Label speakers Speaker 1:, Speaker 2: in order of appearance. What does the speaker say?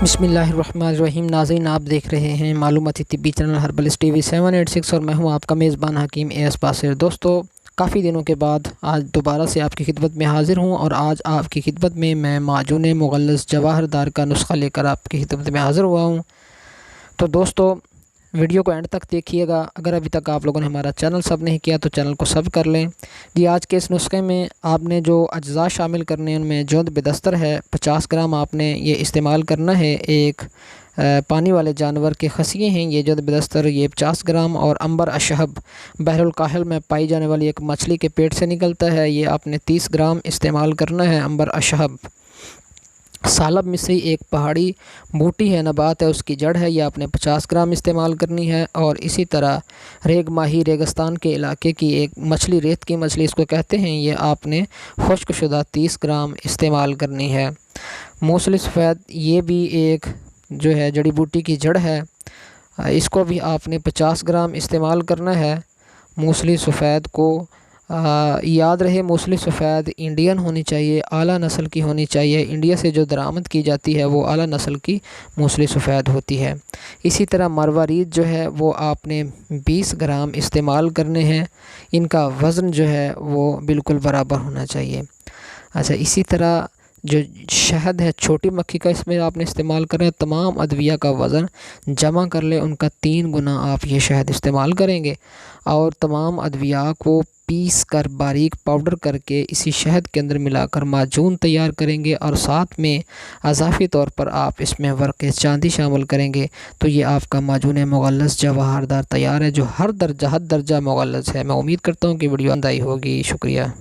Speaker 1: बिस्मिल्लाहिर्रहमानिर्रहीम। नाज़रीन, आप देख रहे हैं मालूमाती तिब्बी चैनल हर्बलिस्ट टीवी 786 और मैं हूं आपका मेज़बान हकीम एस बासिर। दोस्तों, काफ़ी दिनों के बाद आज दोबारा से आपकी खिदमत में हाज़िर हूं और आज आपकी खिदमत में मैं माजून मुग़ल्लज़ जवाहरदार का नुस्ख़ा लेकर आपकी खिदमत में हाज़िर हुआ हूं। तो दोस्तों, वीडियो को एंड तक देखिएगा। अगर अभी तक आप लोगों ने हमारा चैनल सब नहीं किया तो चैनल को सब कर लें जी। आज के इस नुस्खे में आपने जो अज्जा शामिल करने हैं उनमें जोंद बेदस्तर है 50 ग्राम आपने ये इस्तेमाल करना है। एक पानी वाले जानवर के खसिए हैं ये जोंद बेदस्तर, ये 50 ग्राम। और अंबर अशहब बहरुल काहिल में पाई जाने वाली एक मछली के पेट से निकलता है, ये आपने 30 ग्राम इस्तेमाल करना है अंबर अशहब। सालब मिस्री एक पहाड़ी बूटी है, नबात है, उसकी जड़ है, ये आपने 50 ग्राम इस्तेमाल करनी है। और इसी तरह रेग माही रेगिस्तान के इलाके की एक मछली, रेत की मछली इसको कहते हैं, ये आपने खुश्क शुदा 30 ग्राम इस्तेमाल करनी है। मूसल सफ़ेद ये भी एक जो है जड़ी बूटी की जड़ है, इसको भी आपने 50 ग्राम इस्तेमाल करना है। मूसली सफ़ेद को याद रहे, मूसली सफ़ेद इंडियन होनी चाहिए, आला नस्ल की होनी चाहिए। इंडिया से जो दरामद की जाती है वो आला नस्ल की मूसली सफ़ेद होती है। इसी तरह मरवारीद जो है वो आपने 20 ग्राम इस्तेमाल करने हैं। इनका वज़न जो है वो बिल्कुल बराबर होना चाहिए। अच्छा, इसी तरह जो शहद है छोटी मक्खी का, इसमें आपने इस्तेमाल करें। तमाम अद्विया का वज़न जमा कर ले, उनका 3 गुना आप ये शहद इस्तेमाल करेंगे। और तमाम अद्विया को पीस कर बारीक पाउडर करके इसी शहद के अंदर मिलाकर माजून तैयार करेंगे। और साथ में अज़ाफ़ी तौर पर आप इसमें वर्क़ चांदी शामिल करेंगे तो ये आपका माजून मुग़ल्लज़ जवाहरदार तैयार है, जो हर दर्जा मुग़ल्लज़ है। मैं उम्मीद करता हूँ कि वीडियो पसंद आई होगी। शुक्रिया।